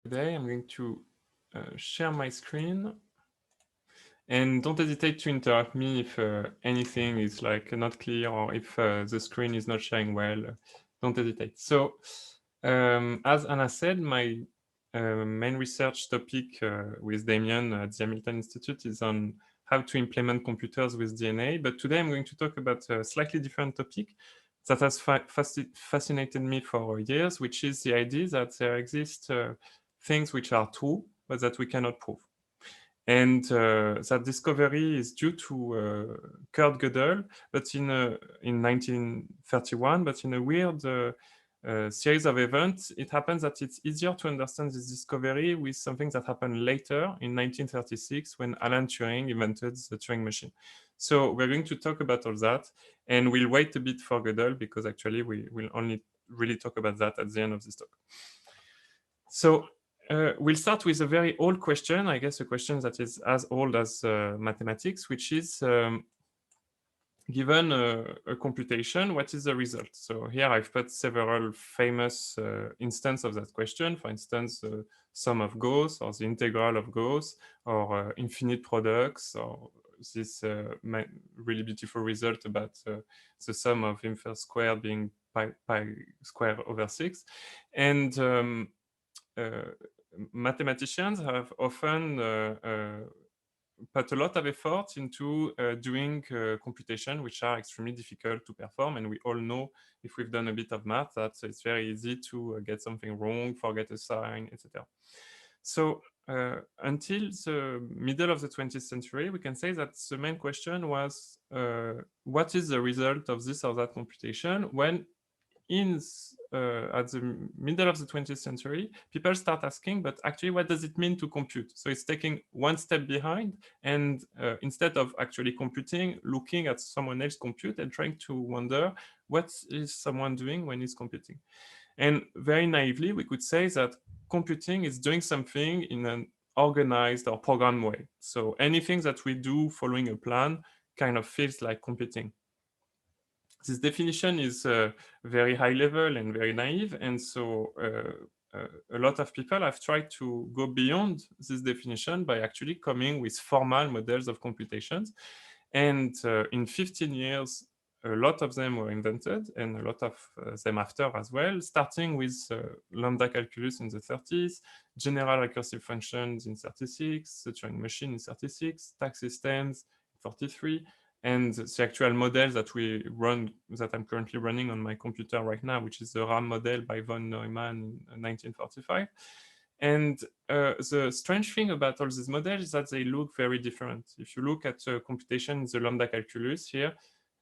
Today I'm going to share my screen, and don't hesitate to interrupt me if anything is like not clear or if the screen is not sharing well. Don't hesitate. So as Anna said, my main research topic with Damien at the Hamilton Institute is on how to implement computers with DNA. But today I'm going to talk about a slightly different topic that has fascinated me for years, which is the idea that there exist things which are true, but that we cannot prove. And that discovery is due to Kurt Gödel, but in 1931, but in a weird series of events, it happens that it's easier to understand this discovery with something that happened later in 1936 when Alan Turing invented the Turing machine. So we're going to talk about all that, and we'll wait a bit for Gödel because actually we will only really talk about that at the end of this talk. So we'll start with a very old question, I guess a question that is as old as mathematics, which is given a computation, what is the result? So here I've put several famous instances of that question. For instance, the sum of Gauss or the integral of Gauss or infinite products or this really beautiful result about the sum of inverse squared being pi squared over 6. And mathematicians have often put a lot of effort into doing computation which are extremely difficult to perform, and we all know, if we've done a bit of math, that it's very easy to get something wrong, forget a sign, etc. So until the middle of the 20th century, we can say that the main question was what is the result of this or that computation, when at the middle of the 20th century, people start asking, but actually, what does it mean to compute? So it's taking one step behind, and instead of actually computing, looking at someone else compute and trying to wonder, what is someone doing when he's computing? And very naively, we could say that computing is doing something in an organized or programmed way. So anything that we do following a plan kind of feels like computing. This definition is very high level and very naive, and so a lot of people have tried to go beyond this definition by actually coming with formal models of computations. And in 15 years, a lot of them were invented, and a lot of them after as well, starting with lambda calculus in the 30s, general recursive functions in 36, the Turing machine in 36, tax systems in 43, and the actual model that we run, that I'm currently running on my computer right now, which is the RAM model by von Neumann in 1945. And the strange thing about all these models is that they look very different. If you look at computation in the lambda calculus here,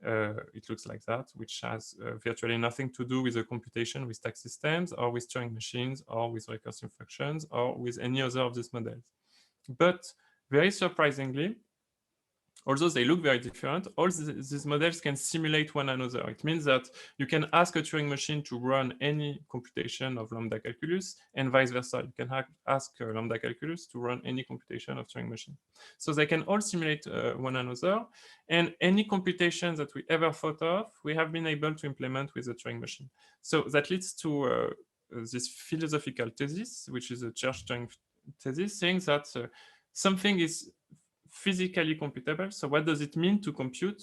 it looks like that, which has virtually nothing to do with the computation with tax systems or with Turing machines or with recursive functions or with any other of these models. But very surprisingly, although they look very different, all these models can simulate one another. It means that you can ask a Turing machine to run any computation of lambda calculus, and vice versa. You can ask lambda calculus to run any computation of Turing machine. So they can all simulate one another, and any computation that we ever thought of, we have been able to implement with the Turing machine. So that leads to this philosophical thesis, which is a Church-Turing thesis, saying that something is physically computable. So what does it mean to compute?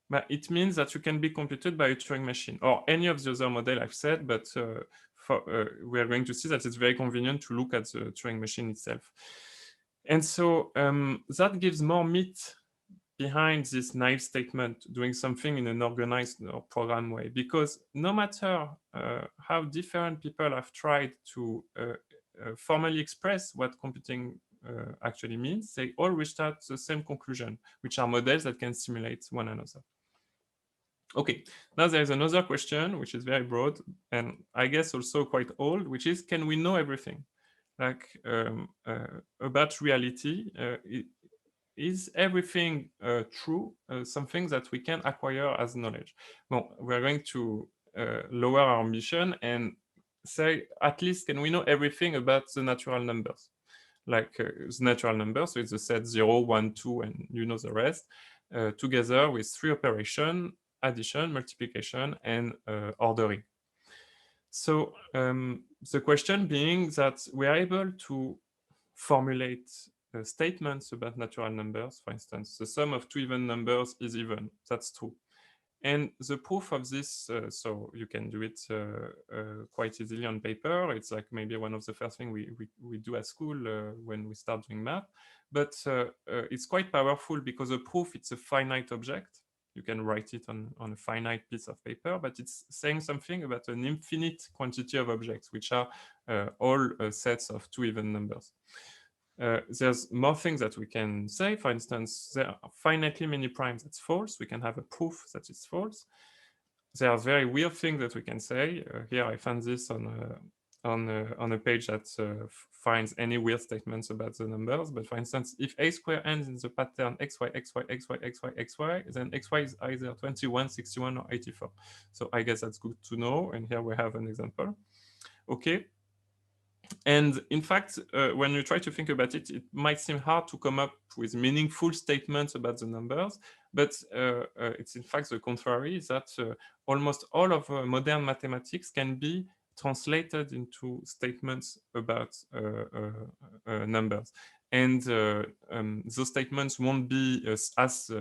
But it means that you can be computed by a Turing machine or any of the other model I've said, but we are going to see that it's very convenient to look at the Turing machine itself. And so that gives more meat behind this naive statement, doing something in an organized or programmed way, because no matter how different people have tried to formally express what computing actually means, they all reached out the same conclusion, which are models that can simulate one another. Okay, now there's another question, which is very broad, and I guess also quite old, which is, can we know everything? Like about reality, is everything true, something that we can acquire as knowledge? Well, we're going to lower our ambition and say, at least can we know everything about the natural numbers? Like the natural numbers, so it's the set 0, 1, 2, and you know the rest, together with 3 operations, addition, multiplication, and ordering. So the question being that we are able to formulate statements about natural numbers. For instance, the sum of two even numbers is even. That's true. And the proof of this, so you can do it quite easily on paper. It's like maybe one of the first things we do at school when we start doing math. But it's quite powerful because a proof, it's a finite object. You can write it on a finite piece of paper, but it's saying something about an infinite quantity of objects, which are all sets of two even numbers. There's more things that we can say. For instance, there are finitely many primes. That's false. We can have a proof that it's false. There are very weird things that we can say. Here I found this on a page that finds any weird statements about the numbers. But for instance, if a square ends in the pattern xy, xy, xy, xy, xy, then xy is either 21, 61, or 84. So I guess that's good to know. And here we have an example. Okay. And in fact, when you try to think about it, it might seem hard to come up with meaningful statements about the numbers, but it's in fact the contrary, is that almost all of modern mathematics can be translated into statements about numbers. And those statements won't be as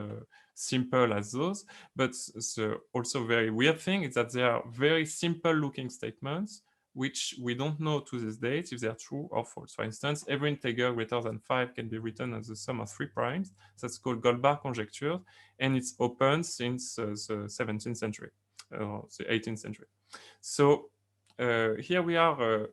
simple as those, but the also very weird thing is that they are very simple looking statements which we don't know to this date if they are true or false. For instance, every integer greater than 5 can be written as the sum of 3 primes. That's called Goldbach conjecture, and it's open since the 17th century, or the 18th century. So here we are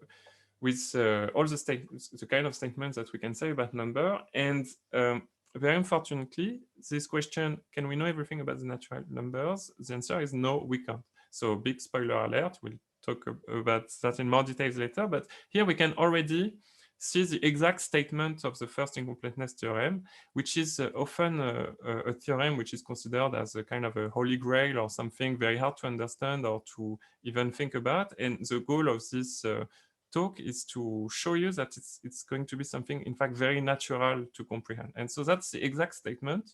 with all the kind of statements that we can say about number, and very unfortunately, this question, can we know everything about the natural numbers? The answer is no, we can't. So big spoiler alert, we'll talk about that in more details later, but here we can already see the exact statement of the first incompleteness theorem, which is often a theorem which is considered as a kind of a holy grail or something very hard to understand or to even think about. And the goal of this talk is to show you that it's going to be something, in fact, very natural to comprehend. And so that's the exact statement,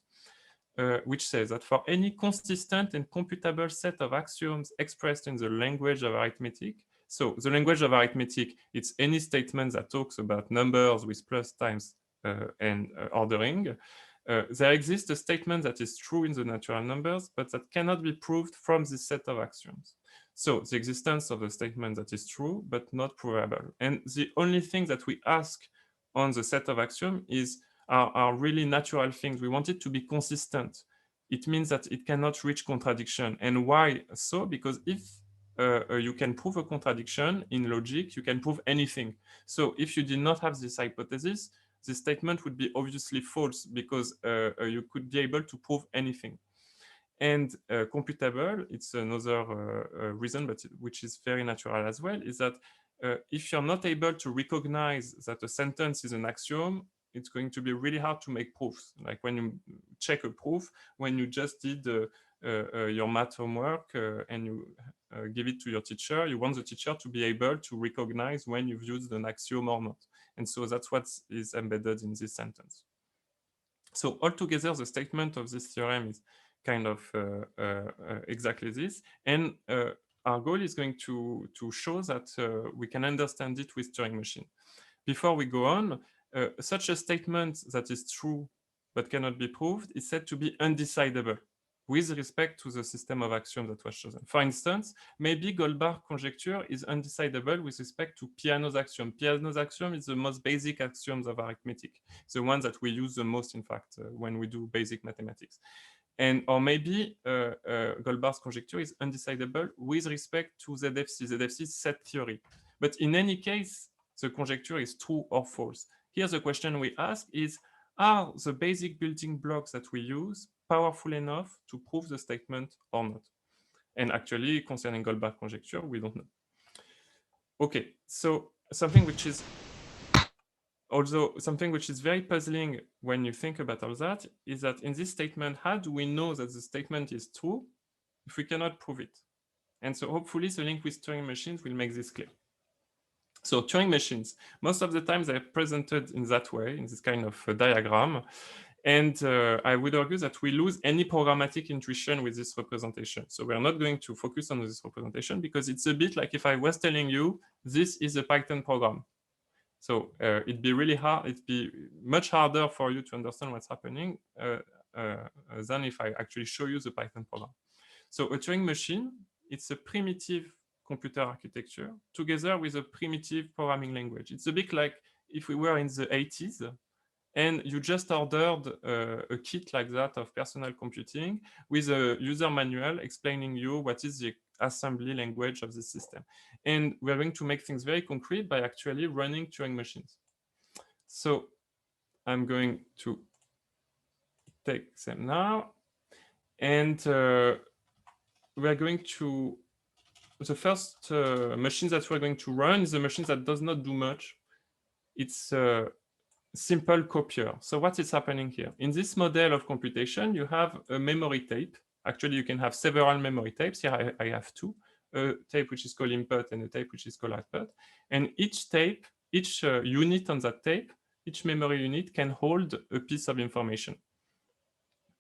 which says that for any consistent and computable set of axioms expressed in the language of arithmetic, so the language of arithmetic, it's any statement that talks about numbers with plus, times, and ordering. There exists a statement that is true in the natural numbers, but that cannot be proved from this set of axioms. So the existence of a statement that is true, but not provable. And the only thing that we ask on the set of axioms is are really natural things. We want it to be consistent. It means that it cannot reach contradiction. And why so? Because if you can prove a contradiction in logic, you can prove anything. So if you did not have this hypothesis, this statement would be obviously false because you could be able to prove anything. And computable, it's another reason, but which is very natural as well, is that if you're not able to recognize that a sentence is an axiom, it's going to be really hard to make proofs. Like when you check a proof, when you just did your math homework and you give it to your teacher, you want the teacher to be able to recognize when you've used an axiom or not. And so that's what is embedded in this sentence. So altogether, the statement of this theorem is kind of exactly this. And our goal is going to show that we can understand it with Turing machine. Before we go on, such a statement that is true but cannot be proved is said to be undecidable with respect to the system of axioms that was chosen. For instance, maybe Goldbach conjecture is undecidable with respect to Peano's axiom. Peano's axiom is the most basic axioms of arithmetic, the ones that we use the most, in fact, when we do basic mathematics. And or maybe Goldbach's conjecture is undecidable with respect to ZFC. ZFC is set theory. But in any case, the conjecture is true or false. Here, the question we ask is, are the basic building blocks that we use powerful enough to prove the statement or not? And actually, concerning Goldbach conjecture, we don't know. Okay, so something which is very puzzling when you think about all that is that in this statement, how do we know that the statement is true if we cannot prove it? And so hopefully the link with Turing machines will make this clear. So Turing machines, most of the time they're presented in that way, in this kind of diagram. And I would argue that we lose any programmatic intuition with this representation. So we're not going to focus on this representation because it's a bit like if I was telling you, this is a Python program. So it'd be really hard, it'd be much harder for you to understand what's happening than if I actually show you the Python program. So a Turing machine, it's a primitive computer architecture together with a primitive programming language. It's a bit like if we were in the 80s and you just ordered a kit like that of personal computing with a user manual explaining you what is the assembly language of the system. And we're going to make things very concrete by actually running Turing machines. So I'm going to take them now. And we're going to, the first machine that we're going to run is a machine that does not do much. It's a simple copier. So what is happening here? In this model of computation, you have a memory tape. Actually, you can have several memory tapes. Here I have two, a tape which is called input and a tape which is called output. And each tape, each unit on that tape, each memory unit can hold a piece of information.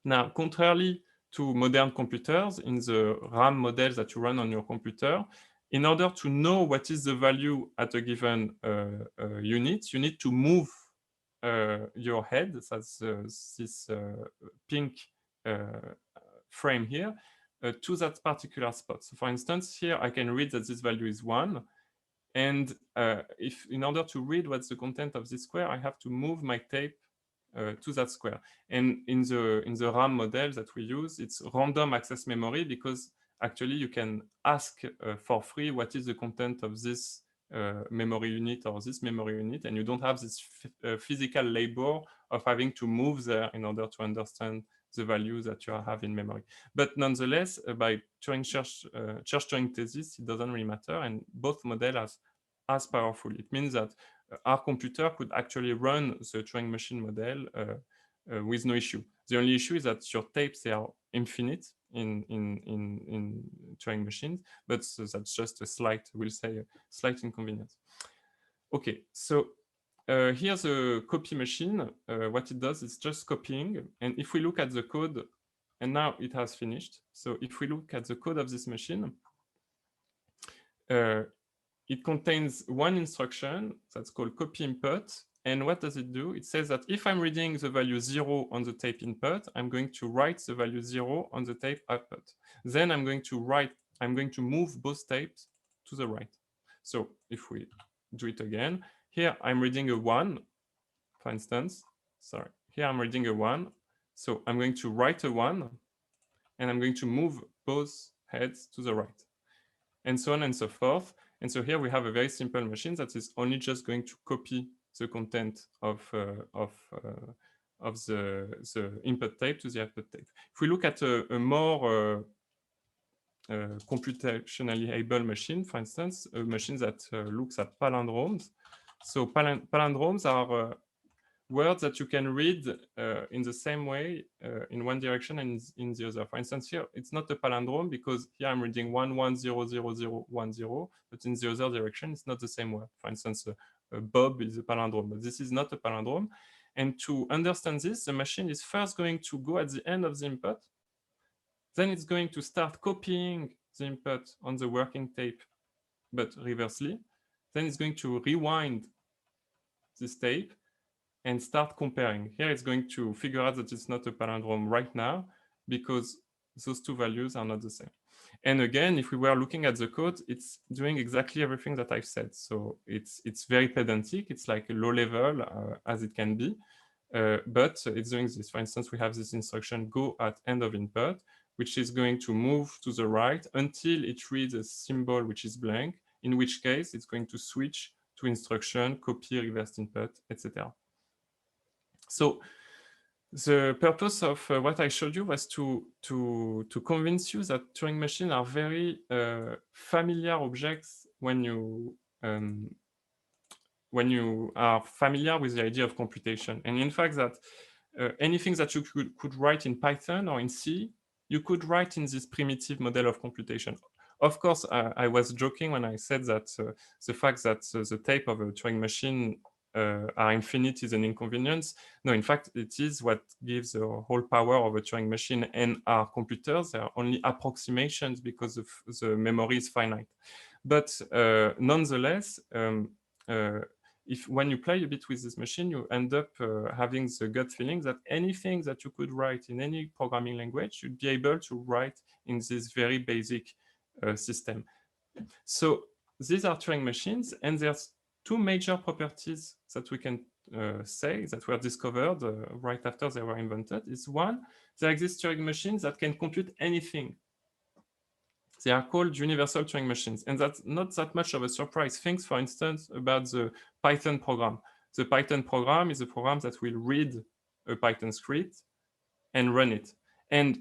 Now, contrarily to modern computers, in the RAM models that you run on your computer, in order to know what is the value at a given unit, you need to move your head, that's this pink frame here, to that particular spot. So for instance, here I can read that this value is 1. And if in order to read what's the content of this square, I have to move my tape to that square. And in the RAM model that we use, it's random access memory because actually you can ask for free what is the content of this memory unit or this memory unit, and you don't have this physical labor of having to move there in order to understand the value that you have in memory. But nonetheless, by Turing Church-Turing thesis, it doesn't really matter, and both models are as powerful. It means that our computer could actually run the Turing machine model with no issue. The only issue is that your tapes, they are infinite in Turing machines, but that's just a slight, we'll say, a slight inconvenience. Okay, so here's a copy machine. What it does is just copying. And if we look at the code, and now it has finished. So if we look at the code of this machine, it contains one instruction that's called copy input. And what does it do? It says that if I'm reading the value 0 on the tape input, I'm going to write the value 0 on the tape output. Then I'm going to move both tapes to the right. So if we do it again, here I'm reading a 1, for instance. Sorry, here I'm reading a 1. So I'm going to write a 1, and I'm going to move both heads to the right, and so on and so forth. And so here we have a very simple machine that is only just going to copy the content of the input tape to the output tape. If we look at a more computationally able machine, for instance, a machine that looks at palindromes. So palindromes are words that you can read in the same way in one direction and in the other. For instance, here it's not a palindrome because here I'm reading 110010, but in the other direction it's not the same word. For instance, Bob is a palindrome, but this is not a palindrome. And to understand this, the machine is first going to go at the end of the input. Then it's going to start copying the input on the working tape, but reversely. Then it's going to rewind this tape and start comparing. Here it's going to figure out that it's not a palindrome right now because those two values are not the same. And again, if we were looking at the code, it's doing exactly everything that I've said. So it's very pedantic. It's like a low level as it can be, but it's doing this. For instance, we have this instruction go at end of input, which is going to move to the right until it reads a symbol which is blank, in which case it's going to switch to instruction, copy, reverse input, etc. So the purpose of what I showed you was to convince you that Turing machines are very familiar objects when you are familiar with the idea of computation. And in fact, that anything that you could write in Python or in C, you could write in this primitive model of computation. Of course, I was joking when I said that the fact that the tape of a Turing machine are infinite is an inconvenience. No, in fact, it is what gives the whole power of a Turing machine and our computers. They are only approximations because of the memory is finite. But nonetheless, if when you play a bit with this machine, you end up having the gut feeling that anything that you could write in any programming language, you'd be able to write in this very basic system. So these are Turing machines, and there's two major properties that we can say that were discovered right after they were invented. Is one, there exist Turing machines that can compute anything. They are called universal Turing machines, and that's not that much of a surprise. Think, for instance, about the Python program. The Python program is a program that will read a Python script and run it. And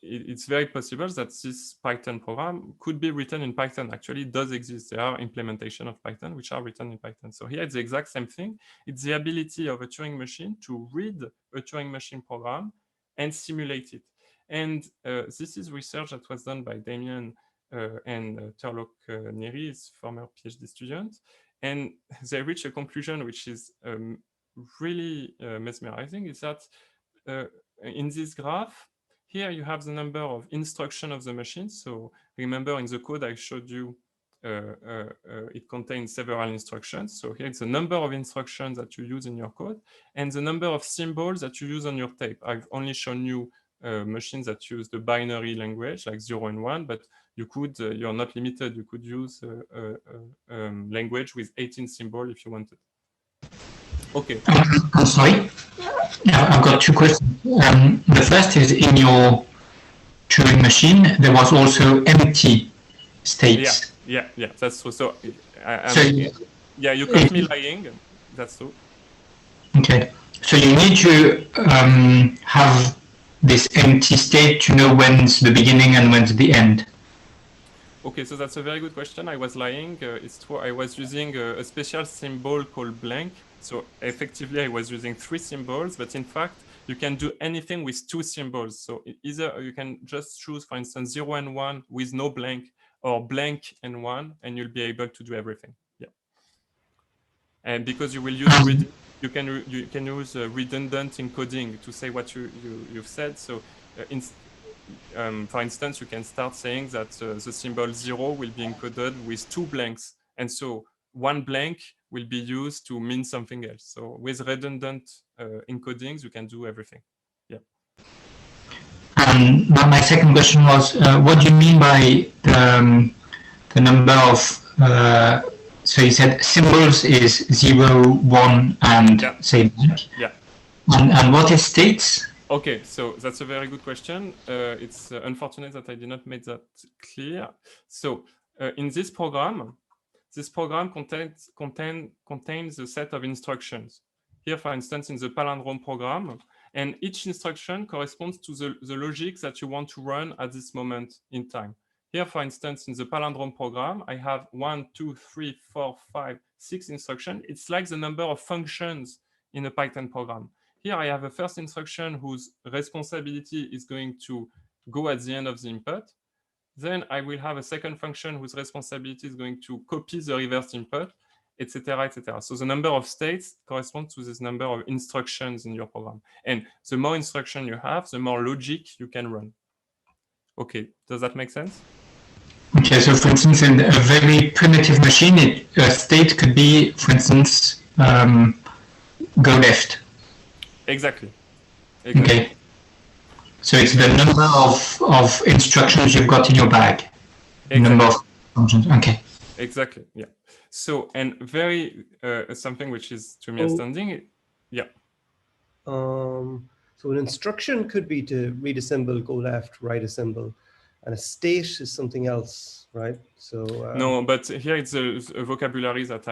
it's very possible that this Python program could be written in Python. Actually, it does exist. There are implementations of Python which are written in Python. So here it's the exact same thing. It's the ability of a Turing machine to read a Turing machine program and simulate it. And this is research that was done by Damien and Turlock Neri, his former PhD student. And they reached a conclusion which is really mesmerizing, is that in this graph, here you have the number of instructions of the machine. So remember in the code I showed you, it contains several instructions. So here it's the number of instructions that you use in your code and the number of symbols that you use on your tape. I've only shown you machines that use the binary language like 0 and 1, but you could, you're not limited. You could use language with 18 symbols if you wanted. Okay. I'm sorry. I've got two questions. The first is, in your Turing machine, there was also empty states. Yeah, that's true. So, yeah, you caught me lying. That's true. Okay. So you need to have this empty state to know when's the beginning and when's the end. Okay, so that's a very good question. I was lying. It's true. I was using a special symbol called blank. So effectively, I was using 3 symbols, but in fact, you can do anything with 2 symbols. So either you can just choose, for instance, 0 and 1 with no blank, or blank and 1, and you'll be able to do everything. Yeah. And because you will use you can use redundant encoding to say what you've said. So for instance, you can start saying that the symbol 0 will be encoded with 2 blanks, and so 1 blank will be used to mean something else. So with redundant encodings, you can do everything. Yeah. My second question was, what do you mean by the number of, so you said symbols is 0, 1, and say blank. Yeah. And what is states? Okay, so that's a very good question. It's unfortunate that I did not make that clear. So in this program contains a set of instructions. Here, for instance, in the palindrome program, and each instruction corresponds to the logic that you want to run at this moment in time. Here, for instance, in the palindrome program, I have 1, 2, 3, 4, 5, 6 instructions. It's like the number of functions in a Python program. Here, I have a first instruction whose responsibility is going to go at the end of the input. Then I will have a second function whose responsibility is going to copy the reverse input, etc., etc. So the number of states corresponds to this number of instructions in your program. And the more instruction you have, the more logic you can run. Okay, does that make sense? Okay, so for instance, in a very primitive machine, a state could be, for instance, go left. Exactly. Okay. So it's the number of instructions you've got in your bag. Exactly. Number of functions. Okay. Exactly. Yeah. So, and very something which is to me astounding. Yeah. So an instruction could be to read a symbol, go left, write a symbol, and a state is something else, right? So no, but here it's a vocabulary that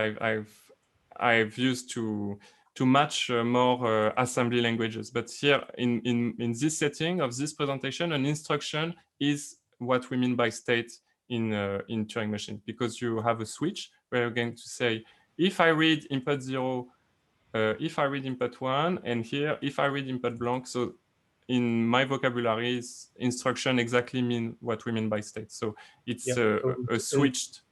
I've used to match more assembly languages. But here in this setting of this presentation, an instruction is what we mean by state in Turing machine, because you have a switch where you're going to say, if I read input 0, if I read input 1, and here, if I read input blank. So in my vocabulary, instruction exactly mean what we mean by state. So it's a switched.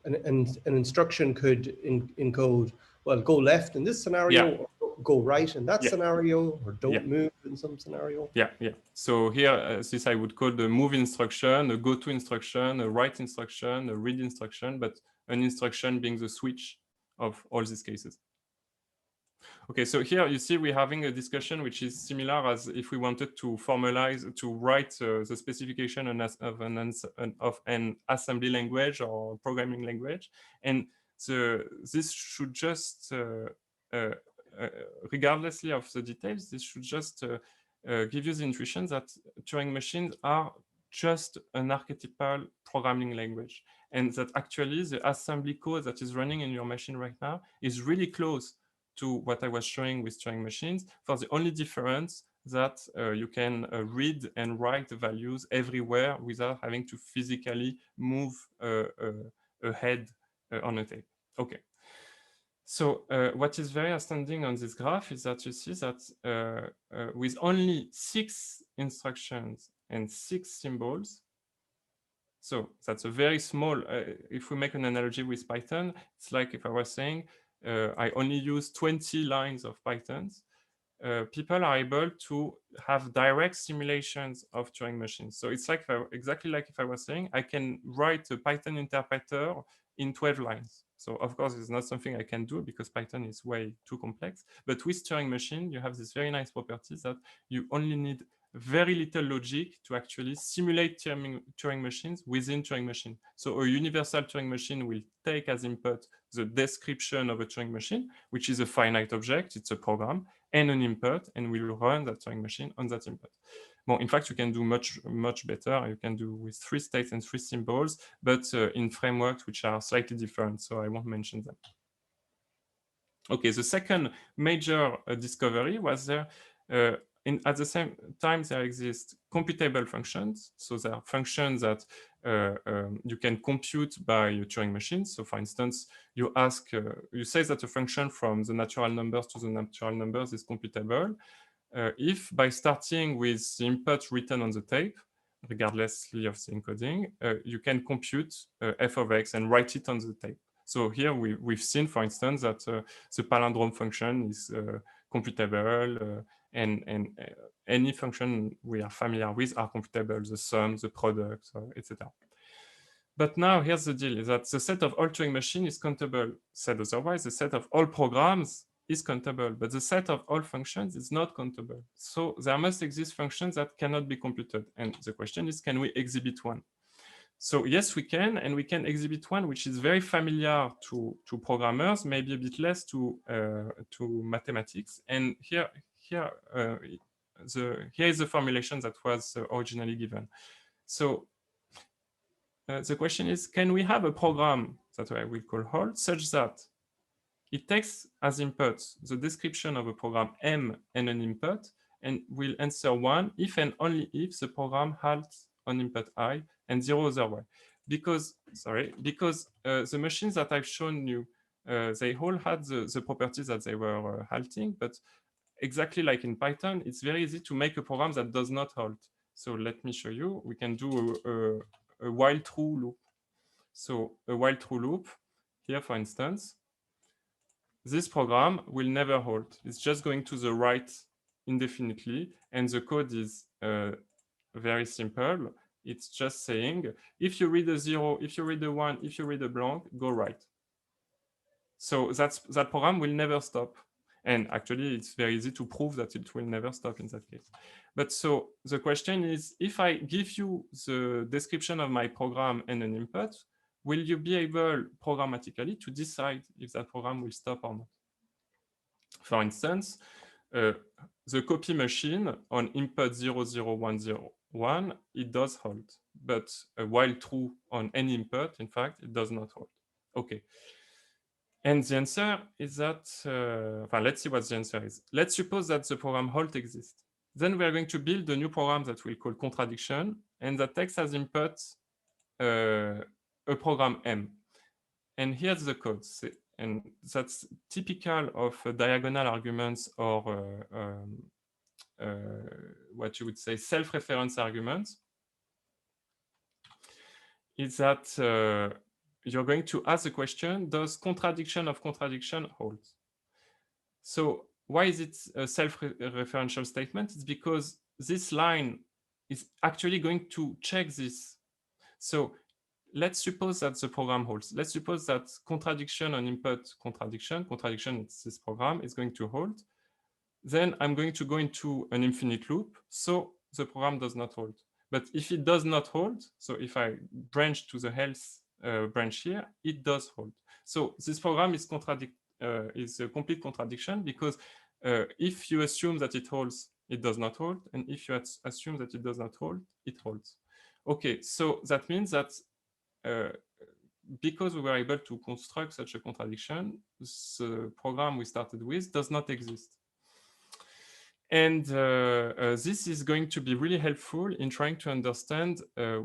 An instruction could encode well, go left in this scenario, or go right in that scenario, or don't move in some scenario. So here, this I would call the move instruction, a go to instruction, a write instruction, a read instruction, but an instruction being the switch of all these cases. Okay, so here you see we're having a discussion which is similar as if we wanted to formalize, to write the specification of an assembly language or programming language. And this should just, regardlessly of the details, this should just give you the intuition that Turing machines are just an archetypal programming language. And that actually the assembly code that is running in your machine right now is really close to what I was showing with Turing machines, for the only difference that you can read and write the values everywhere without having to physically move a head on a tape. Okay. So what is very outstanding on this graph is that you see that with only 6 instructions and 6 symbols, so that's a very small, if we make an analogy with Python, it's like if I was saying, I only use 20 lines of Pythons. People are able to have direct simulations of Turing machines. So it's like exactly like if I was saying, I can write a Python interpreter in 12 lines. So of course, it's not something I can do because Python is way too complex. But with Turing machine, you have this very nice property that you only need very little logic to actually simulate Turing machines within Turing machine. So a universal Turing machine will take as input the description of a Turing machine, which is a finite object, it's a program, and an input, and we'll run that Turing machine on that input. Well, in fact, you can do much better. You can do with 3 states and 3 symbols, but in frameworks which are slightly different, so I won't mention them. Okay, the second major discovery was there at the same time, there exist computable functions. So there are functions that you can compute by a Turing machine. So for instance, you say that a function from the natural numbers to the natural numbers is computable. If by starting with the input written on the tape, regardlessly of the encoding, you can compute f of x and write it on the tape. So here we've seen, for instance, that the palindrome function is computable, and any function we are familiar with are computable, the sum, the product, etc. But now here's the deal, is that the set of all Turing machine is countable. Said otherwise, the set of all programs is countable, but the set of all functions is not countable. So there must exist functions that cannot be computed. And the question is, can we exhibit one? So yes, we can, and we can exhibit one which is very familiar to programmers, maybe a bit less to mathematics. And here is the formulation that was originally given. So the question is, can we have a program that I will call halt such that it takes as input the description of a program M and an input, and will answer 1 if and only if the program halts on input I and 0 otherwise. Because the machines that I've shown you, they all had the properties that they were halting, but exactly like in Python, it's very easy to make a program that does not halt. So let me show you. We can do a while true loop. So a while true loop, here for instance, this program will never halt. It's just going to the right indefinitely, and the code is very simple. It's just saying, if you read a 0, if you read a 1, if you read a blank, go right. So that program will never stop. And actually, it's very easy to prove that it will never stop in that case. But so the question is, if I give you the description of my program and an input, will you be able programmatically to decide if that program will stop or not? For instance, the copy machine on input 00101, it does halt, but while true on any input, in fact, it does not halt. Okay. And the answer is that, let's see what the answer is. Let's suppose that the program halt exists. Then we are going to build a new program that we'll call contradiction, and that takes as input a program M. And here's the code. And that's typical of diagonal arguments or what you would say self-reference arguments. Is that you're going to ask the question, does contradiction of contradiction hold? So why is it a self-referential statement? It's because this line is actually going to check this. So let's suppose that the program holds. Let's suppose that contradiction on input contradiction it's this program is going to hold. Then I'm going to go into an infinite loop. So the program does not hold. But if it does not hold, so if I branch to the health branch here, it does hold. So this program is a complete contradiction, because if you assume that it holds, it does not hold. And if you assume that it does not hold, it holds. Okay, so that means that because we were able to construct such a contradiction, the program we started with does not exist. And this is going to be really helpful in trying to understand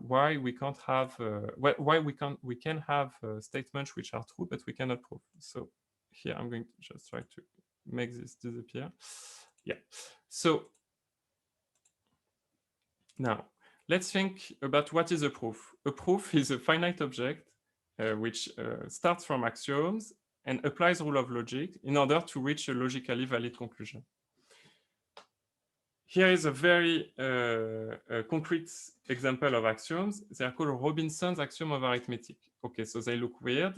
why we can't have why we can have statements which are true but we cannot prove. So here I'm going to just try to make this disappear. Yeah. So now let's think about what is a proof. A proof is a finite object which starts from axioms and applies rule of logic in order to reach a logically valid conclusion. Here is a very concrete example of axioms. They are called Robinson's axiom of arithmetic. Okay, so they look weird.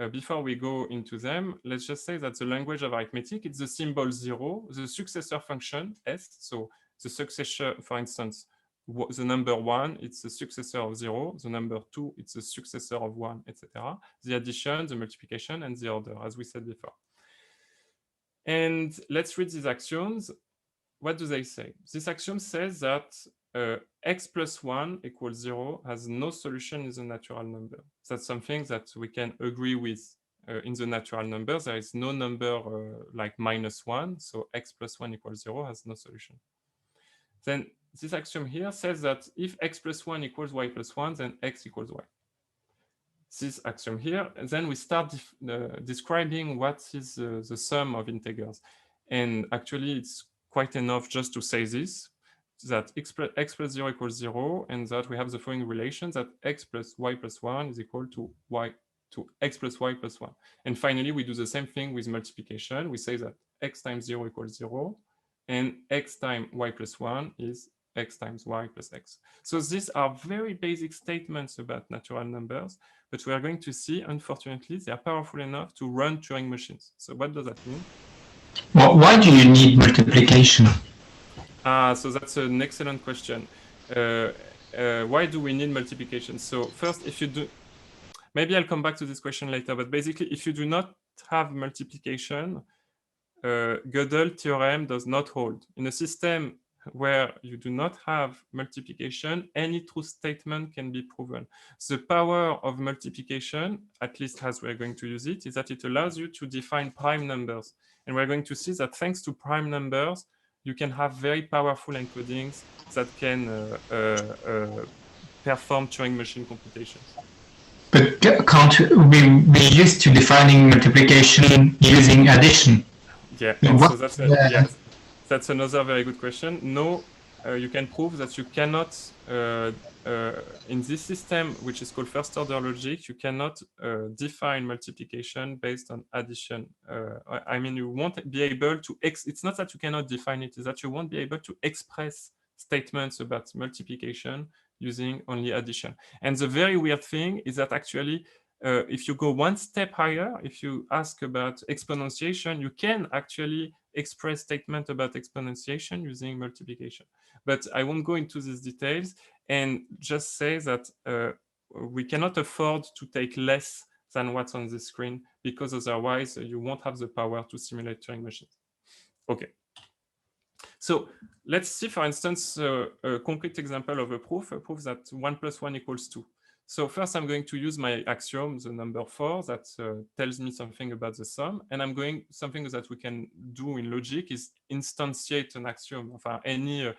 Before we go into them, let's just say that the language of arithmetic, it's the symbol 0, the successor function s. So the successor, for instance, the number 1, it's the successor of 0. The number 2, it's the successor of 1, etc. The addition, the multiplication, and the order, as we said before. And let's read these axioms. What do they say? This axiom says that x plus 1 equals 0 has no solution in the natural number. That's something that we can agree with in the natural numbers. There is no number like -1, so x plus 1 equals 0 has no solution. Then this axiom here says that if x plus 1 equals y plus 1, then x equals y. This axiom here, and then we start describing what is the sum of integers. And actually, it's quite enough just to say this, that x plus 0 equals 0, and that we have the following relation, that x plus y plus 1 is equal to x plus y plus 1. And finally, we do the same thing with multiplication. We say that x times 0 equals 0, and x times y plus 1 is x times y plus x. So these are very basic statements about natural numbers, but we are going to see, unfortunately, they are powerful enough to run Turing machines. So what does that mean? Well, why do you need multiplication? So that's an excellent question. Why do we need multiplication? So first, if you do, maybe I'll come back to this question later, but basically, if you do not have multiplication, Gödel theorem does not hold. In a system where you do not have multiplication, any true statement can be proven. The power of multiplication, at least as we're going to use it, is that it allows you to define prime numbers. And we're going to see that thanks to prime numbers, you can have very powerful encodings that can perform Turing machine computations. But can't we be used to defining multiplication using addition? Yeah, so that's another very good question. No, you can prove that you cannot, in this system, which is called first order logic, you cannot define multiplication based on addition. I mean, you won't be able to, it's not that you cannot define it, it's that you won't be able to express statements about multiplication using only addition. And the very weird thing is that actually, if you go one step higher, if you ask about exponentiation, you can actually express statement about exponentiation using multiplication. But I won't go into these details, and just say that we cannot afford to take less than what's on the screen, because otherwise you won't have the power to simulate Turing machines. Okay. So let's see, for instance, a concrete example of a proof that 1 plus 1 equals 2. So first, I'm going to use my axiom, the number 4, that tells me something about the sum. And something that we can do in logic is instantiate an axiom of any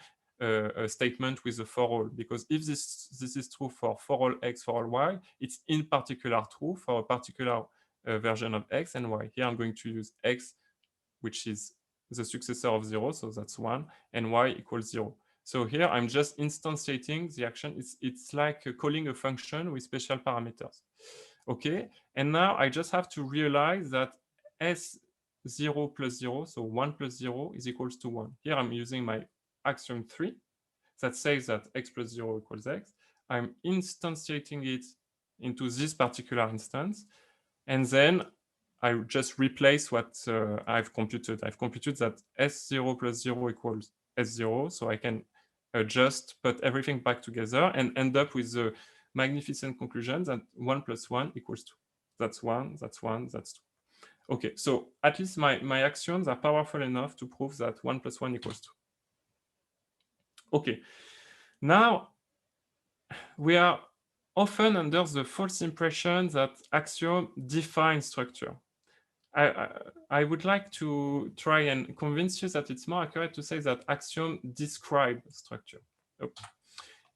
statement with a for all. Because if this is true for all x, for all y, it's in particular true for a particular version of x and y. Here, I'm going to use x, which is the successor of 0, so that's 1, and y equals 0. So here I'm just instantiating the action. It's like calling a function with special parameters. Okay, and now I just have to realize that S0 plus 0, so 1 plus 0 is equals to 1. Here I'm using my axiom 3 that says that x plus 0 equals x. I'm instantiating it into this particular instance, and then I just replace what I've computed. I've computed that S0 plus 0 equals S0, so I can just put everything back together and end up with the magnificent conclusion that 1 plus 1 equals 2. That's 1, that's 1, that's 2. Okay, so at least my axioms are powerful enough to prove that 1 plus 1 equals 2. Okay, now we are often under the false impression that axiom define structure. I would like to try and convince you that it's more accurate to say that axiom describe structure. Oh.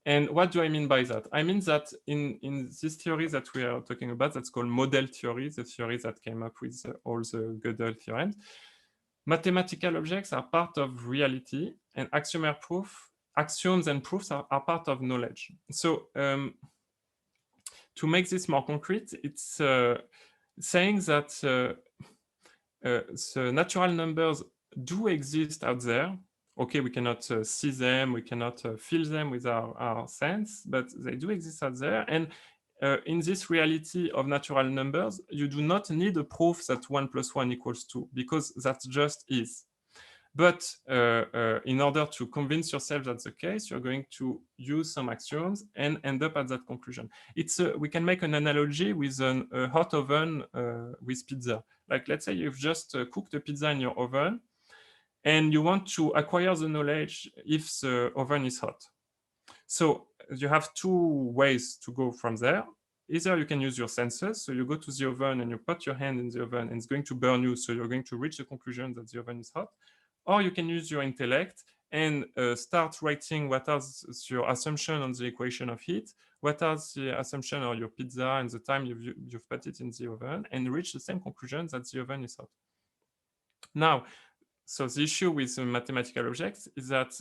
And what do I mean by that? I mean that in this theory that we are talking about, that's called model theory, the theory that came up with all the Gödel theorems, mathematical objects are part of reality, and axioms and proofs are part of knowledge. So to make this more concrete, it's saying that the natural numbers do exist out there. Okay, we cannot see them, we cannot feel them with our sense, but they do exist out there. And in this reality of natural numbers, you do not need a proof that 1 plus 1 equals 2, because that just is. But in order to convince yourself that's the case, you're going to use some axioms and end up at that conclusion. We can make an analogy with a hot oven with pizza. Like, let's say you've just cooked a pizza in your oven, and you want to acquire the knowledge if the oven is hot. So you have two ways to go from there. Either you can use your senses, so you go to the oven and you put your hand in the oven and it's going to burn you, so you're going to reach the conclusion that the oven is hot. Or you can use your intellect and start writing what is your assumption on the equation of heat, what is the assumption on your pizza and the time you've put it in the oven, and reach the same conclusion that the oven is hot. Now, so the issue with mathematical objects is that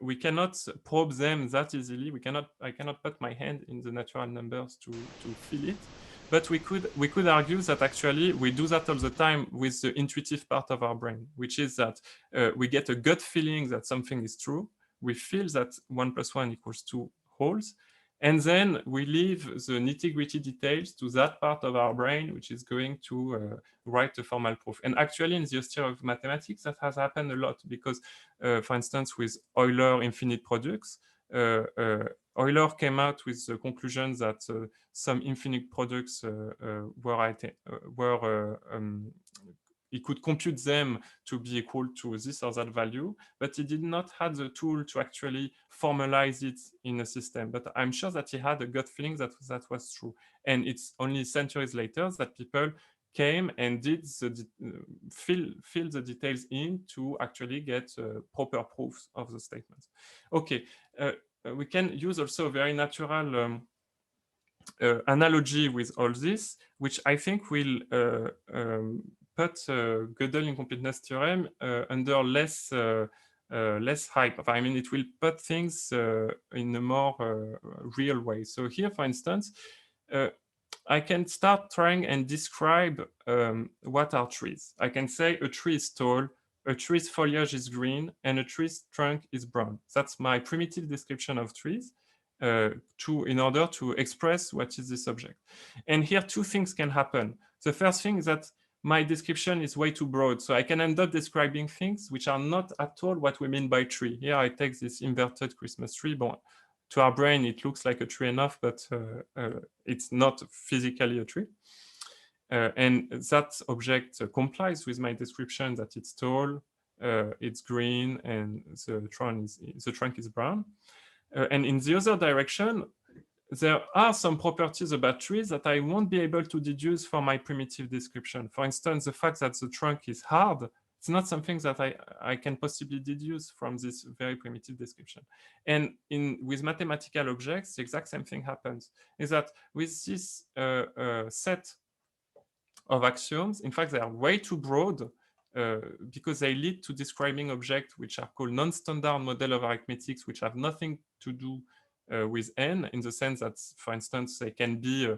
we cannot probe them that easily. I cannot put my hand in the natural numbers to feel it. But we could argue that actually we do that all the time with the intuitive part of our brain, which is that we get a gut feeling that something is true. We feel that 1 plus 1 equals 2 holds. And then we leave the nitty-gritty details to that part of our brain, which is going to write a formal proof. And actually, in the history of mathematics, that has happened a lot because, for instance, with Euler infinite products, Euler came out with the conclusion that some infinite products he could compute them to be equal to this or that value, but he did not have the tool to actually formalize it in a system. But I'm sure that he had a gut feeling that that was true. And it's only centuries later that people came and did fill the details in to actually get proper proofs of the statements. Okay, we can use also a very natural analogy with all this, which I think will put Gödel incompleteness theorem under less hype. I mean, it will put things in a more real way. So here, for instance, I can start trying and describe what are trees. I can say a tree is tall, a tree's foliage is green, and a tree's trunk is brown. That's my primitive description of trees. In order to express what is this object. And here two things can happen. The first thing is that my description is way too broad, so I can end up describing things which are not at all what we mean by tree. Here I take this inverted Christmas tree. Bon, to our brain it looks like a tree enough, but it's not physically a tree. And that object complies with my description that it's tall, it's green, and the trunk is brown. And in the other direction, there are some properties about trees that I won't be able to deduce from my primitive description. For instance, the fact that the trunk is hard, it's not something that I can possibly deduce from this very primitive description. And with mathematical objects, the exact same thing happens, is that with this set of axioms, in fact, they are way too broad, because they lead to describing objects which are called non-standard model of arithmetics, which have nothing to do with n, in the sense that, for instance, they can be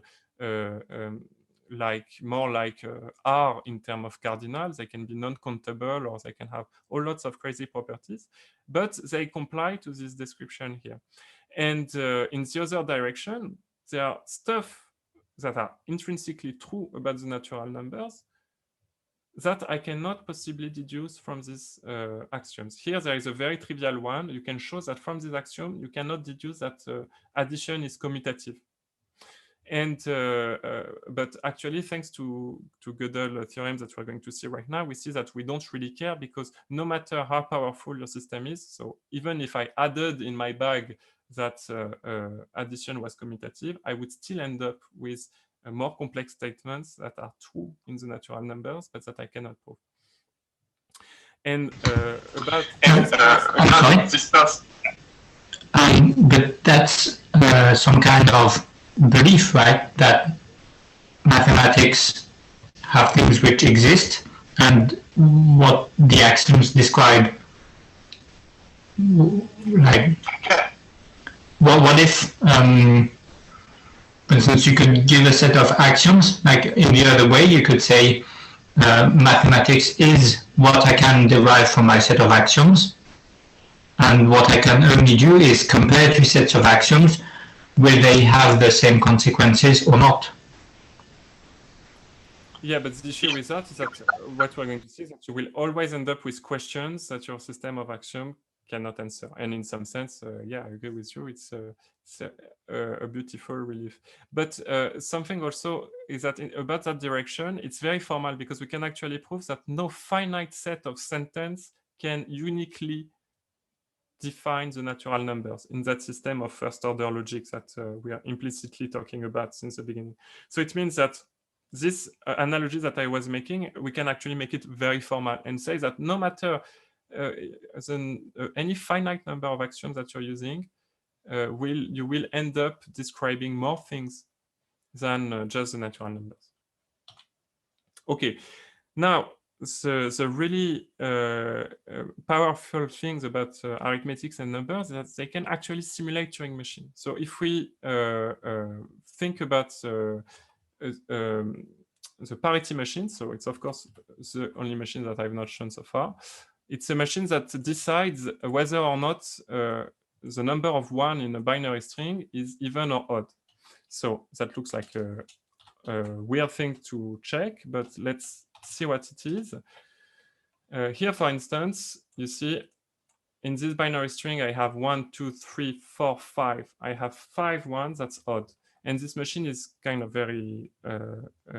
more like R in terms of cardinals. They can be non-countable, or they can have all lots of crazy properties, but they comply to this description here. And in the other direction, there are stuff that are intrinsically true about the natural numbers that I cannot possibly deduce from these axioms. Here, there is a very trivial one. You can show that from this axiom, you cannot deduce that addition is commutative. And but actually, thanks to Gödel theorem that we're going to see right now, we see that we don't really care, because no matter how powerful your system is, so even if I added in my bag that addition was commutative, I would still end up with more complex statements that are true in the natural numbers, but that I cannot prove. And about this stuff. But that's some kind of belief, right? That mathematics have things which exist, and what the axioms describe. Like, what if, for instance, you could give a set of axioms, like in the other way, you could say mathematics is what I can derive from my set of axioms, and what I can only do is compare two sets of axioms, will they have the same consequences or not? Yeah, but the issue with that is that what we're going to see is that you will always end up with questions that your system of axiom cannot answer. And in some sense, yeah, I agree with you. It's a beautiful relief. But something also is that about that direction, it's very formal, because we can actually prove that no finite set of sentences can uniquely define the natural numbers in that system of first order logic that we are implicitly talking about since the beginning. So it means that this analogy that I was making, we can actually make it very formal and say that no matter any finite number of axioms that you're using, you will end up describing more things than just the natural numbers. Okay, now the really powerful things about arithmetics and numbers is that they can actually simulate Turing machine. So if we think about the parity machine, so it's of course the only machine that I've not shown so far. It's a machine that decides whether or not the number of 1 in a binary string is even or odd. So that looks like a weird thing to check, but let's see what it is. Here, for instance, you see in this binary string, I have 1, 2, 3, 4, 5. I have 5 ones, that's odd. And this machine is kind of very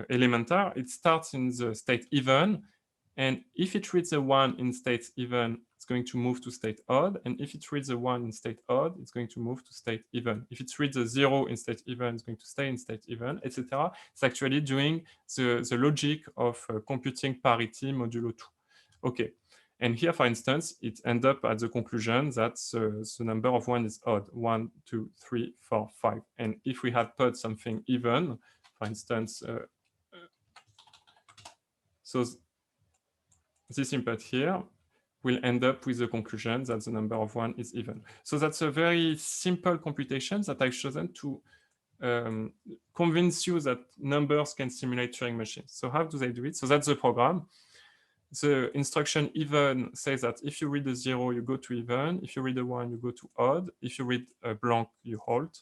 elemental. It starts in the state even. And if it reads a 1 in state even, it's going to move to state odd. And if it reads a 1 in state odd, it's going to move to state even. If it reads a 0 in state even, it's going to stay in state even, etc. It's actually doing the logic of computing parity modulo 2. Okay. And here, for instance, it ends up at the conclusion that the number of 1 is odd. 1, 2, 3, 4, 5. And if we had put something even, for instance, so this input here will end up with the conclusion that the number of 1 is even. So that's a very simple computation that I've chosen to convince you that numbers can simulate Turing machines. So how do they do it? So that's the program. The instruction even says that if you read a 0, you go to even. If you read a 1, you go to odd. If you read a blank, you halt.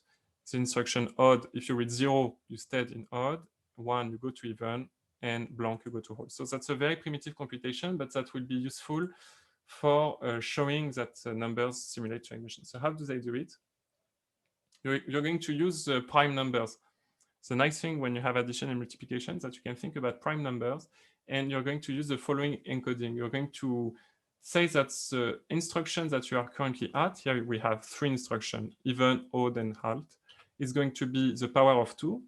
The instruction odd, if you read 0, you stayed in odd. 1, you go to even. And blank, you go to halt. So that's a very primitive computation, but that will be useful for showing that numbers simulate Turing machines. So how do they do it? You're going to use prime numbers. The nice thing when you have addition and multiplication is that you can think about prime numbers, and you're going to use the following encoding. You're going to say that the instructions that you are currently at, here we have 3 instructions, even, odd, and halt, is going to be the power of 2.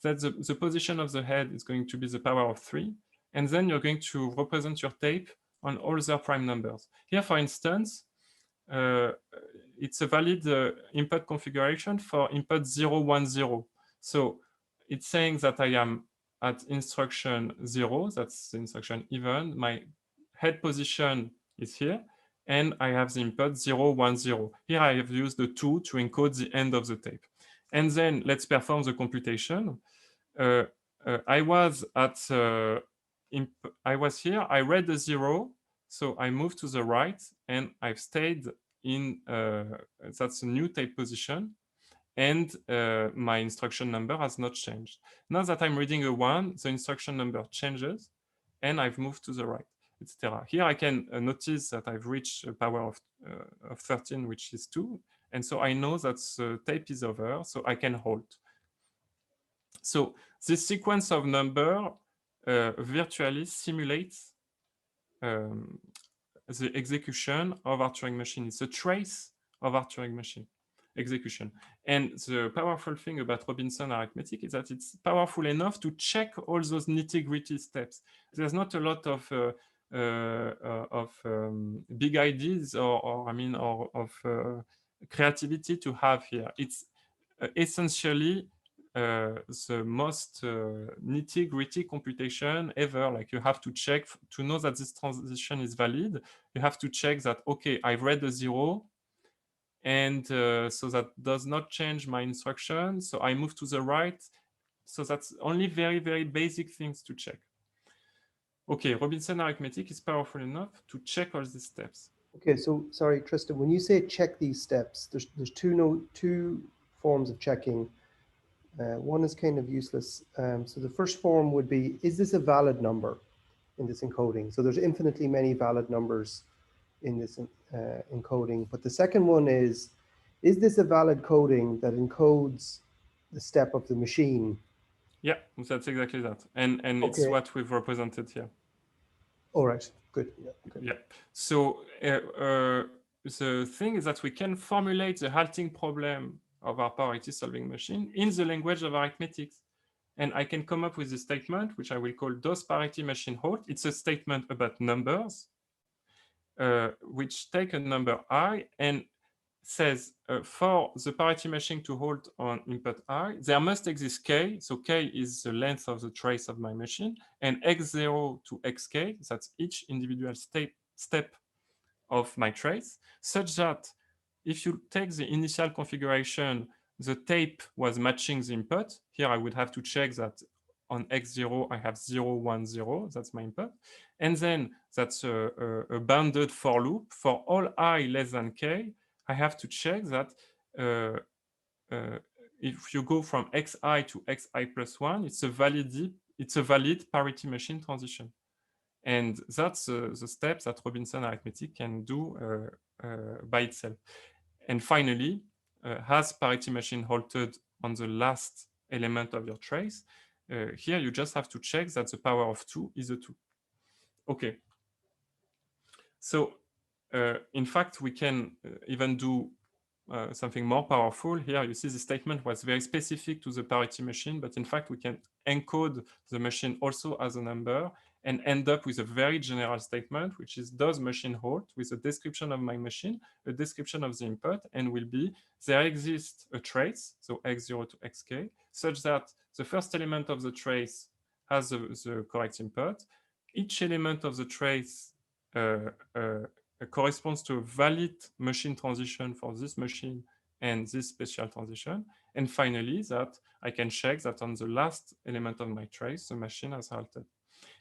That the position of the head is going to be the power of 3. And then you're going to represent your tape on all their prime numbers. Here, for instance, it's a valid input configuration for input 0, 1, 0. So it's saying that I am at instruction 0, that's the instruction even. My head position is here, and I have the input 0, 1, 0. Here I have used the 2 to encode the end of the tape. And then let's perform the computation. I was at I was here. I read the 0, so I moved to the right, and I've stayed in that's a new tape position, and my instruction number has not changed. Now that I'm reading a 1, the instruction number changes, and I've moved to the right, etc. Here I can notice that I've reached a power of 13, which is 2, and so I know that the tape is over, so I can halt. So this sequence of number virtually simulates the execution of our Turing machine. It's a trace of our Turing machine execution. And the powerful thing about Robinson arithmetic is that it's powerful enough to check all those nitty-gritty steps. There's not a lot of big ideas or of creativity to have here. It's essentially the most nitty-gritty computation ever. Like, you have to check to know that this transition is valid. You have to check that, okay, I've read the 0, and so that does not change my instruction. So I move to the right. So that's only very, very basic things to check. Okay, Robinson arithmetic is powerful enough to check all these steps. Okay, so sorry, Tristan, when you say check these steps, there's two forms of checking. One is kind of useless. So the first form would be, is this a valid number in this encoding? So there's infinitely many valid numbers in this encoding. But the second one is this a valid coding that encodes the step of the machine? Yeah, that's exactly that. And it's what we've represented here. All right, good. Yeah. So the thing is that we can formulate the halting problem of our parity solving machine in the language of arithmetics. And I can come up with a statement, which I will call does parity machine halt. It's a statement about numbers, which take a number I and says for the parity machine to halt on input I, there must exist k. So k is the length of the trace of my machine, and x0 to xk, that's each individual step of my trace, such that if you take the initial configuration, the tape was matching the input. Here I would have to check that on x0 I have 0, 1, 0, that's my input. And then that's a bounded for loop. For all I less than k, I have to check that if you go from xi to xi plus 1, it's a valid parity machine transition. And that's the steps that Robinson arithmetic can do by itself. And finally, has parity machine halted on the last element of your trace? Here you just have to check that the power of 2 is a 2. Okay. So in fact, we can even do something more powerful. Here you see the statement was very specific to the parity machine, but in fact we can encode the machine also as a number and end up with a very general statement, which is does machine halt, with a description of my machine, a description of the input, and will be there exists a trace, so x0 to xk, such that the first element of the trace has the correct input. Each element of the trace corresponds to a valid machine transition for this machine and this special transition. And finally, that I can check that on the last element of my trace, the machine has halted.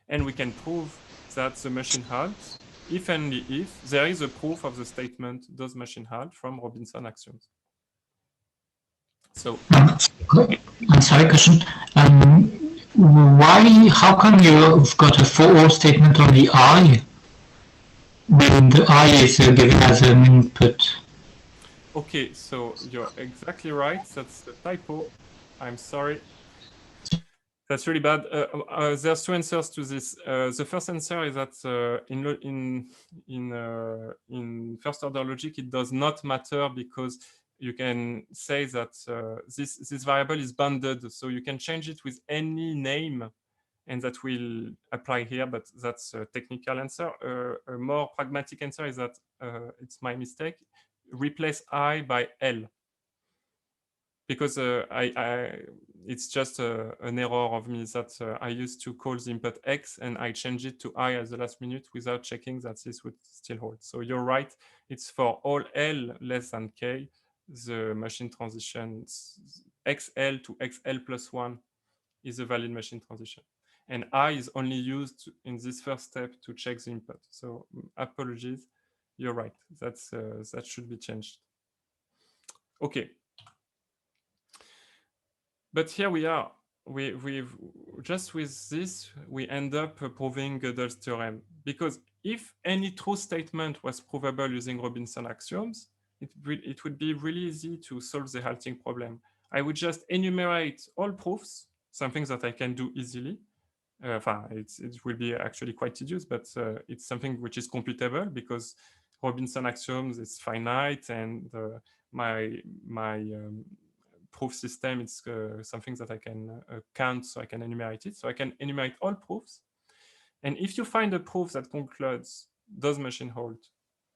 And we can prove that the machine halts if and only if there is a proof of the statement does machine halt from Robinson axioms. So I'm sorry, question. How come you've got a for all statement on the I when the I is given as an input? Okay, so you're exactly right. That's the typo. I'm sorry. That's really bad. There's two answers to this. The first answer is that in first order logic, it does not matter because you can say that this variable is bounded, so you can change it with any name, and that will apply here. But that's a technical answer. A more pragmatic answer is that it's my mistake. Replace I by L. Because it's just an error of me that I used to call the input X and I changed it to I at the last minute without checking that this would still hold. So you're right, it's for all L less than K, the machine transition XL to XL plus 1 is a valid machine transition. And I is only used in this first step to check the input. So apologies, you're right. That should be changed. Okay. But here we are. We've just with this, we end up proving Gödel's theorem. Because if any true statement was provable using Robinson axioms, it would be really easy to solve the halting problem. I would just enumerate all proofs, something that I can do easily. It will be actually quite tedious, but it's something which is computable because Robinson axioms is finite, and my proof system is something that I can count, so I can enumerate it. So I can enumerate all proofs. And if you find a proof that concludes, does machine hold,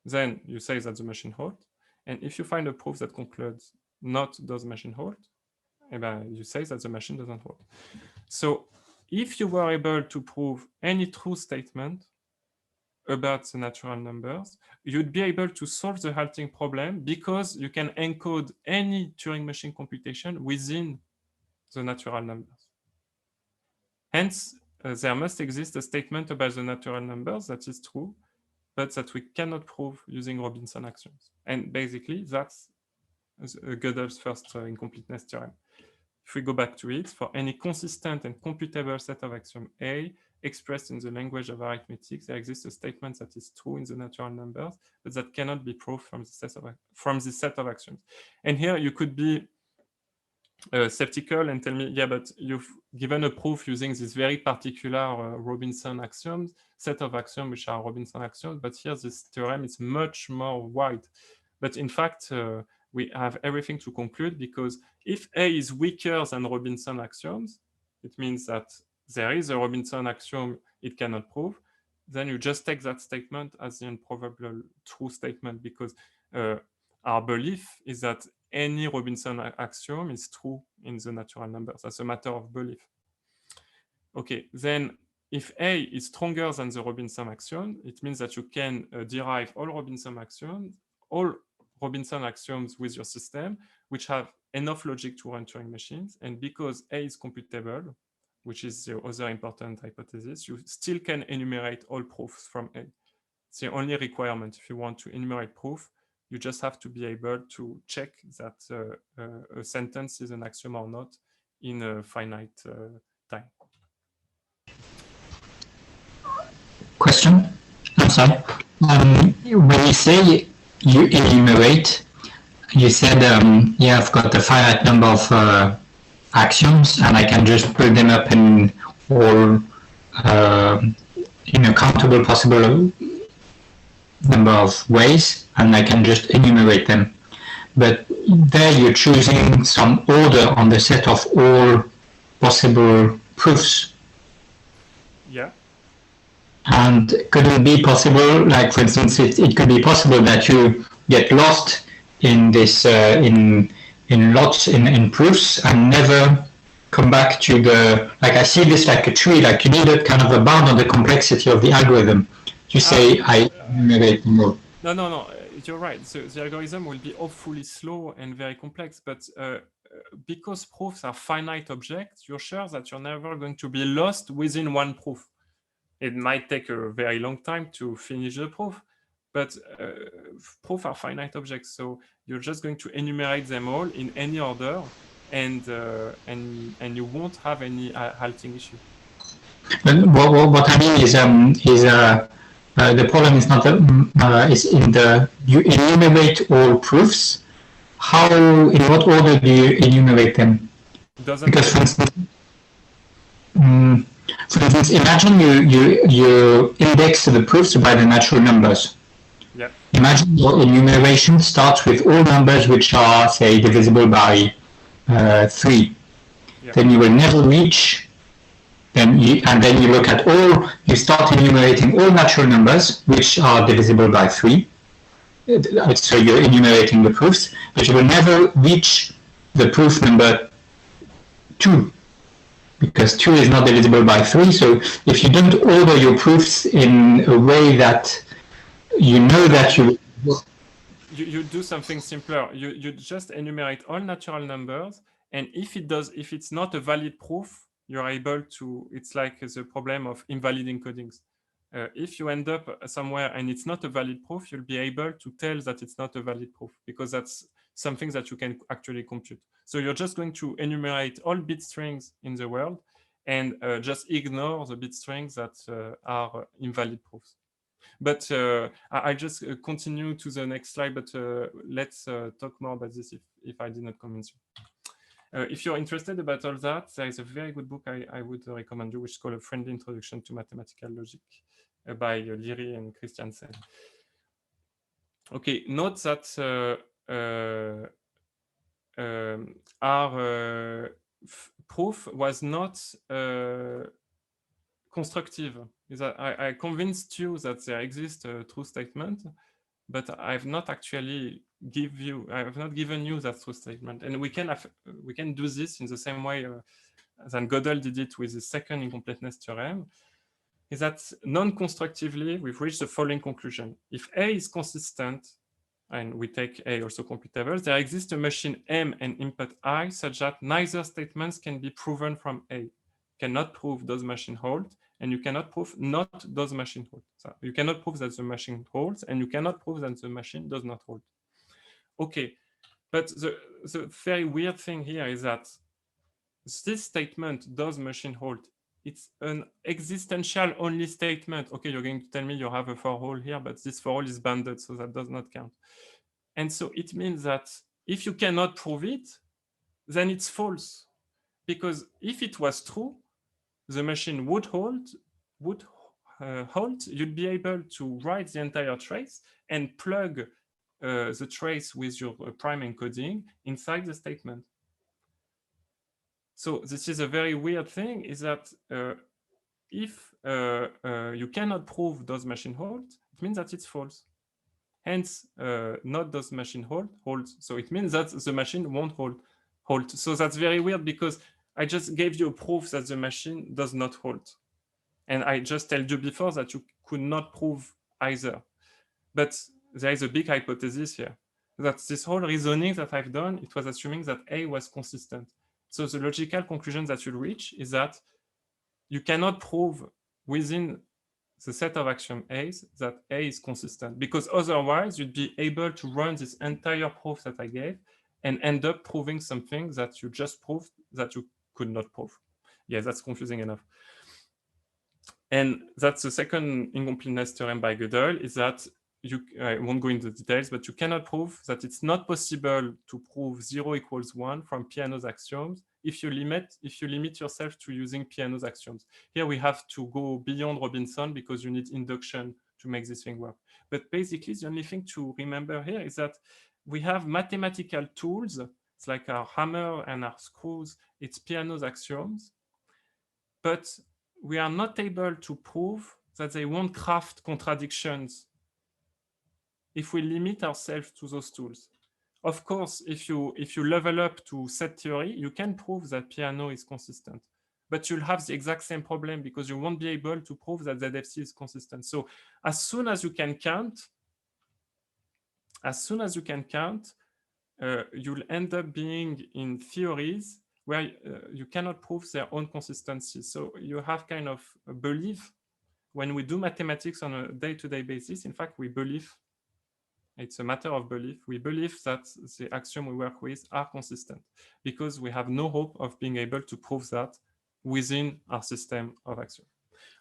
then you say that the machine holds. And if you find a proof that concludes, not does machine hold, you say that the machine doesn't hold. So if you were able to prove any true statement about the natural numbers, you'd be able to solve the halting problem because you can encode any Turing machine computation within the natural numbers. Hence, there must exist a statement about the natural numbers that is true, but that we cannot prove using Robinson axioms. And basically, that's Gödel's first incompleteness theorem. If we go back to it, for any consistent and computable set of axiom A expressed in the language of arithmetic, there exists a statement that is true in the natural numbers, but that cannot be proved from the set of axioms. And here you could be skeptical and tell me, yeah, but you've given a proof using this very particular Robinson axioms, set of axioms which are Robinson axioms, but here this theorem is much more wide. But in fact, we have everything to conclude, because if A is weaker than Robinson axioms, it means that there is a Robinson axiom it cannot prove. Then you just take that statement as the improbable true statement, because our belief is that any Robinson axiom is true in the natural numbers. That's a matter of belief. Okay, then if A is stronger than the Robinson axiom, it means that you can derive all Robinson axioms with your system, which have enough logic to run Turing machines. And because A is computable, which is the other important hypothesis, you still can enumerate all proofs from A. It's the only requirement. If you want to enumerate proof, you just have to be able to check that a sentence is an axiom or not in a finite time. Question? I'm sorry. When you say you enumerate, you said, yeah, I've got a finite number of axioms, and I can just put them up in all in a countable possible number of ways, and I can just enumerate them. But there you're choosing some order on the set of all possible proofs. Yeah. And could it be possible, like for instance, it could be possible that you get lost in this in proofs and never come back to the, like I see this like a tree, like you need a kind of a bound on the complexity of the algorithm. You say I enumerate more. No, you're right. So the algorithm will be awfully slow and very complex, but because proofs are finite objects, you're sure that you're never going to be lost within one proof. It might take a very long time to finish the proof, but proofs are finite objects, so you're just going to enumerate them all in any order, and you won't have any halting issue. But what I mean is the problem is not is in the you enumerate all proofs. In what order do you enumerate them? Because for instance, imagine you index the proofs by the natural numbers. Yeah. Imagine your enumeration starts with all numbers which are, say, divisible by 3. Yeah. Then you will never reach. Then you look at you start enumerating all natural numbers which are divisible by 3. So you're enumerating the proofs, but you will never reach the proof number 2, because 2 is not divisible by 3. So if you don't order your proofs in a way that you know that you do something simpler. You just enumerate all natural numbers, and if it's not a valid proof, you're able to, it's like the problem of invalid encodings. If you end up somewhere and it's not a valid proof, you'll be able to tell that it's not a valid proof because that's something that you can actually compute. So you're just going to enumerate all bit strings in the world and just ignore the bit strings that are invalid proofs. But I'll just continue to the next slide, but let's talk more about this if I did not convince you. If you're interested about all that, there is a very good book I would recommend you, which is called A Friendly Introduction to Mathematical Logic by Leary and Christiansen. Okay, note that our proof was not constructive. Is that I convinced you that there exists a true statement, but I've not actually given you that true statement. And we can do this in the same way than Gödel did it with the second incompleteness theorem. Is that non-constructively we've reached the following conclusion: if A is consistent, and we take A also computable, there exists a machine M and input I such that neither statements can be proven from A. You cannot prove does machine hold, and you cannot prove not does machine hold. So you cannot prove that the machine holds, and you cannot prove that the machine does not hold. Okay, but the very weird thing here is that this statement, does machine hold, it's an existential only statement. Okay, you're going to tell me you have a for all here, but this for all is bounded, so that does not count. And so it means that if you cannot prove it, then it's false. Because if it was true, the machine would hold, you'd be able to write the entire trace and plug the trace with your prime encoding inside the statement. So this is a very weird thing, is that if you cannot prove does machine hold, it means that it's false. Hence, not does machine holds. So it means that the machine won't hold. So that's very weird because I just gave you a proof that the machine does not hold. And I just told you before that you could not prove either. But there is a big hypothesis here. That this whole reasoning that I've done, it was assuming that A was consistent. So the logical conclusion that you'll reach is that you cannot prove within the set of axiom A's that A is consistent, because otherwise you'd be able to run this entire proof that I gave and end up proving something that you just proved that you could not prove. Yeah, that's confusing enough. And that's the second incompleteness theorem by Gödel, is that I won't go into the details, but you cannot prove that it's not possible to prove 0 equals 1 from Peano's axioms if you limit yourself to using Peano's axioms. Here we have to go beyond Robinson because you need induction to make this thing work. But basically, the only thing to remember here is that we have mathematical tools. It's like our hammer and our screws. It's Peano's axioms. But we are not able to prove that they won't craft contradictions if we limit ourselves to those tools. Of course, if you level up to set theory, you can prove that Peano is consistent, but you'll have the exact same problem because you won't be able to prove that ZFC is consistent. So as soon as you can count, you'll end up being in theories where you cannot prove their own consistency. So you have kind of a belief. When we do mathematics on a day-to-day basis, in fact, we believe, it's a matter of belief. We believe that the axiom we work with are consistent because we have no hope of being able to prove that within our system of axioms.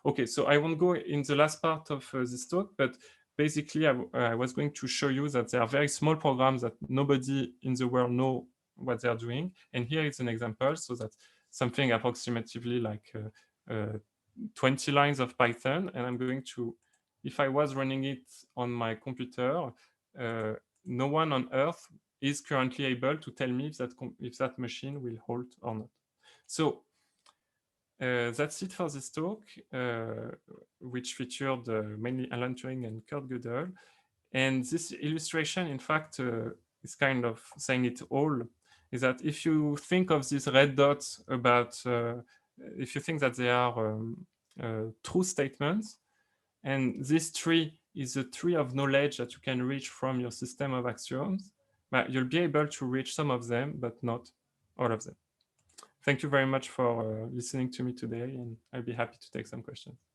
Okay, so I won't go in the last part of this talk, but basically I was going to show you that there are very small programs that nobody in the world know what they're doing. And here is an example, so that's something approximately like 20 lines of Python. And I'm going to, if I was running it on my computer, no one on earth is currently able to tell me if that machine will hold or not. So that's it for this talk, which featured mainly Alan Turing and Kurt Gödel. And this illustration, in fact, is kind of saying it all, is that if you think of these red dots about, if you think that they are true statements, and this tree is a tree of knowledge that you can reach from your system of axioms, but you'll be able to reach some of them, but not all of them. thank you very much for listening to me today, and I'll be happy to take some questions.